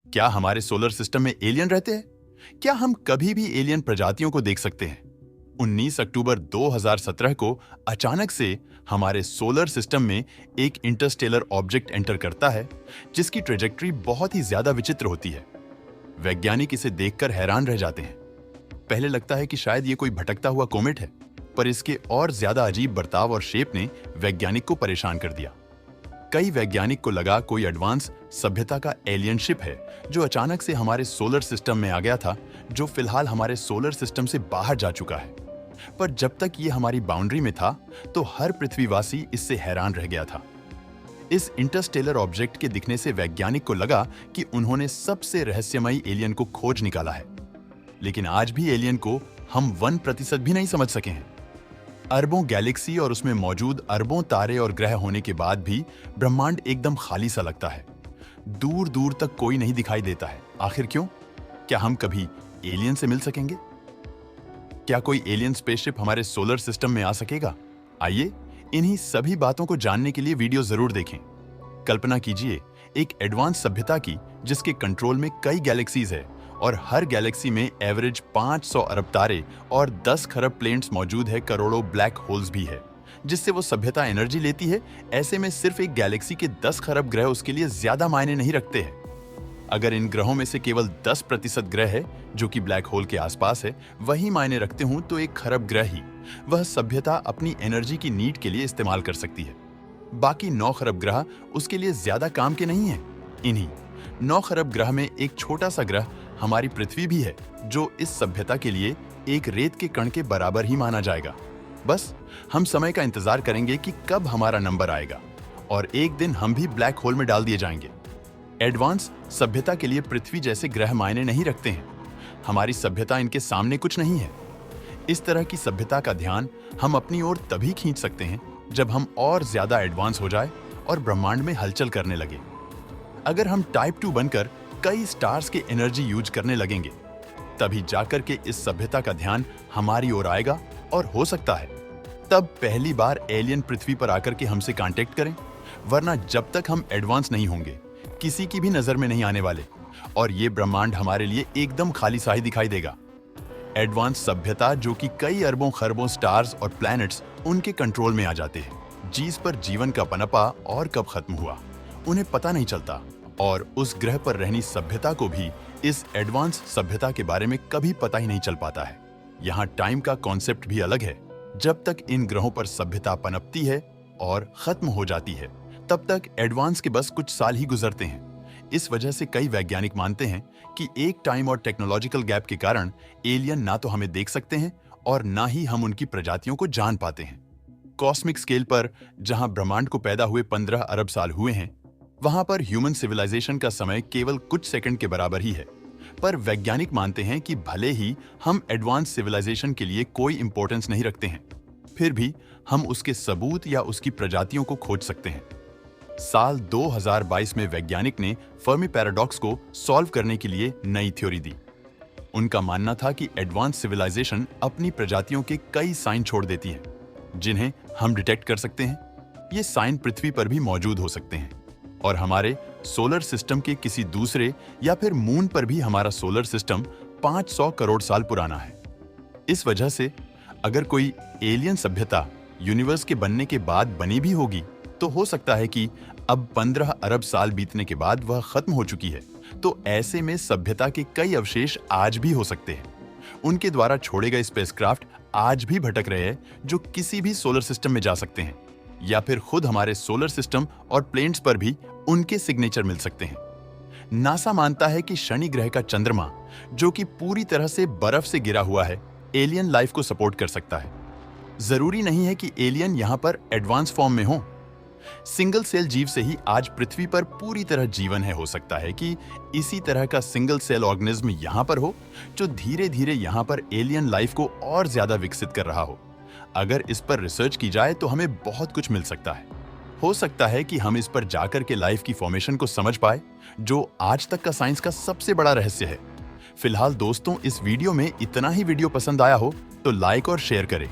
क्या हमारे solar system में एलियन रहते हैं? क्या हम कभी भी एलियन प्रजातियों को देख सकते हैं? 19 अक्टूबर 2017 को अचानक से हमारे सोलर सिस्टम में एक इंटरस्टेलर ऑब्जेक्ट एंटर करता है, जिसकी ट्रेजेक्टरी बहुत ही ज्यादा विचित्र होती है। वैज्ञानिक इसे देखकर हैरान रह जाते हैं। पहले लगता है कि शायद ये कोई भटकता हुआ कोमेट है, पर इसके और ज्यादा अजीब बर्ताव और शेप ने वैज्ञानिक को परेशान कर दिया। कई वैज्ञानिक को लगा कोई एडवांस सभ्यता का एलियन शिप है जो अचानक से हमारे सोलर सिस्टम में आ गया था, जो फिलहाल हमारे सोलर सिस्टम से बाहर जा चुका है। पर जब तक ये हमारी बाउंड्री में था तो हर पृथ्वीवासी इससे हैरान रह गया था। इस इंटरस्टेलर ऑब्जेक्ट के दिखने से वैज्ञानिक को लगा कि उन्होंने सबसे रहस्यमयी एलियन को खोज निकाला है। लेकिन आज भी एलियन को हम 1% भी नहीं समझ सके हैं। अरबों गैलेक्सी और उसमें मौजूद अरबों तारे और ग्रह होने के बाद भी ब्रह्मांड एकदम खाली सा लगता है। दूर दूर तक कोई नहीं दिखाई देता है। आखिर क्यों? क्या हम कभी एलियन से मिल सकेंगे? क्या कोई एलियन स्पेसशिप हमारे सोलर सिस्टम में आ सकेगा? आइए इन्हीं सभी बातों को जानने के लिए वीडियो जरूर देखें। कल्पना कीजिए एक एडवांस सभ्यता की जिसके कंट्रोल में कई गैलेक्सीज है और हर गैलेक्सी में एवरेज 500 अरब तारे और 10 खरब प्लैनेट्स मौजूद है। करोड़ों ब्लैक होल्स भी है जिससे वो सभ्यता एनर्जी लेती है। ऐसे में सिर्फ एक गैलेक्सी के 10 खरब ग्रह उसके लिए ज्यादा मायने नहीं रखते हैं। अगर इन ग्रहों में से केवल 10% ग्रह है जो कि ब्लैक होल के आसपास है, वही मायने रखते हूं तो 1 खरब ग्रह ही वह सभ्यता अपनी एनर्जी की नीड के लिए इस्तेमाल कर सकती है। बाकी 9 खरब ग्रह उसके लिए ज्यादा काम के नहीं है। इन्हीं 9 खरब ग्रह में एक छोटा सा ग्रह हमारी पृथ्वी भी है, जो इस सभ्यता के लिए एक रेत के कण के बराबर ही माना जाएगा। बस हम समय का इंतजार करेंगे कि कब हमारा नंबर आएगा और एक दिन हम भी ब्लैक होल में डाल दिए जाएंगे। एडवांस सभ्यता के लिए पृथ्वी जैसे ग्रह मायने नहीं रखते हैं। हमारी सभ्यता इनके सामने कुछ नहीं है। इस तरह की सभ्यता का ध्यान हम अपनी ओर तभी खींच सकते हैं जब हम और ज्यादा एडवांस हो जाए और ब्रह्मांड में हलचल करने लगे। अगर हम टाइप 2 बनकर कई स्टार्स के एनर्जी यूज करने लगेंगे, तभी जाकर के इस सभ्यता का ध्यान हमारी ओर आएगा और हो सकता है तब पहली बार एलियन पृथ्वी पर आकर के हमसे कांटेक्ट करें। वरना जब तक हम एडवांस नहीं होंगे, किसी की भी नजर में नहीं आने वाले और ये ब्रह्मांड हमारे लिए एकदम खाली सा ही दिखाई देगा। एडवांस सभ्यता जो कि कई अरबों खरबों स्टार्स और प्लैनेट्स उनके कंट्रोल में आ जाते हैं, जिस पर जीवन का पनपा और कब खत्म हुआ उन्हें पता नहीं चलता और उस ग्रह पर रहनी सभ्यता को भी इस एडवांस सभ्यता के बारे में कभी पता ही नहीं चल पाता है। यहाँ टाइम का कॉन्सेप्ट भी अलग है। जब तक इन ग्रहों पर सभ्यता पनपती है और खत्म हो जाती है, तब तक एडवांस के बस कुछ साल ही गुजरते हैं। इस वजह से कई वैज्ञानिक मानते हैं कि एक टाइम और टेक्नोलॉजिकल गैप के कारण एलियन ना तो हमें देख सकते हैं और ना ही हम उनकी प्रजातियों को जान पाते हैं। कॉस्मिक स्केल पर जहां ब्रह्मांड को पैदा हुए 15 अरब साल हुए हैं, वहां पर ह्यूमन सिविलाइजेशन का समय केवल कुछ सेकंड के बराबर ही है। पर वैज्ञानिक मानते हैं कि भले ही हम एडवांस सिविलाइजेशन के लिए कोई इंपॉर्टेंस नहीं रखते हैं, फिर भी हम उसके सबूत या उसकी प्रजातियों को खोज सकते हैं। साल 2022 में वैज्ञानिक ने फर्मी पैराडॉक्स को सॉल्व करने के लिए नई थ्योरी दी। उनका मानना था कि एडवांस सिविलाइजेशन अपनी प्रजातियों के कई साइन छोड़ देती है, जिन्हें हम डिटेक्ट कर सकते हैं। ये साइन पृथ्वी पर भी मौजूद हो सकते हैं और हमारे सोलर सिस्टम के किसी दूसरे या फिर मून पर भी हमारा सोलर सिस्टम 500 करोड़ साल पुराना है। इस वजह से अगर कोई एलियन सभ्यता यूनिवर्स के बनने के बाद बनी भी होगी, तो हो सकता है कि अब 15 अरब साल बीतने के बाद वह खत्म हो चुकी है। तो ऐसे में सभ्यता के कई अवशेष आज भी हो सकते हैं। उनके द्वारा छोड़े गए स्पेसक्राफ्ट आज भी भटक रहे हैं, जो किसी भी सोलर सिस्टम में जा सकते हैं या फिर खुद हमारे सोलर सिस्टम और प्लैनेट्स पर भी उनके सिग्नेचर मिल सकते हैं। नासा मानता है कि शनि ग्रह का चंद्रमा, जो कि पूरी तरह से बर्फ से घिरा हुआ है, एलियन लाइफ को सपोर्ट कर सकता है। जरूरी नहीं है कि एलियन यहां पर एडवांस फॉर्म में हो। सिंगल सेल जीव से ही आज पृथ्वी पर पूरी तरह जीवन है। हो सकता है कि इसी तरह का सिंगल सेल ऑर्गेनिज्म यहां पर हो, जो धीरे धीरे यहां पर एलियन लाइफ को और ज्यादा विकसित कर रहा हो। अगर इस पर रिसर्च की जाए तो हमें बहुत कुछ मिल सकता है। हो सकता है कि हम इस पर जाकर के लाइफ की फॉर्मेशन को समझ पाए, जो आज तक का साइंस का सबसे बड़ा रहस्य है। फिलहाल दोस्तों, इस वीडियो में इतना ही। वीडियो पसंद आया हो तो लाइक और शेयर करें।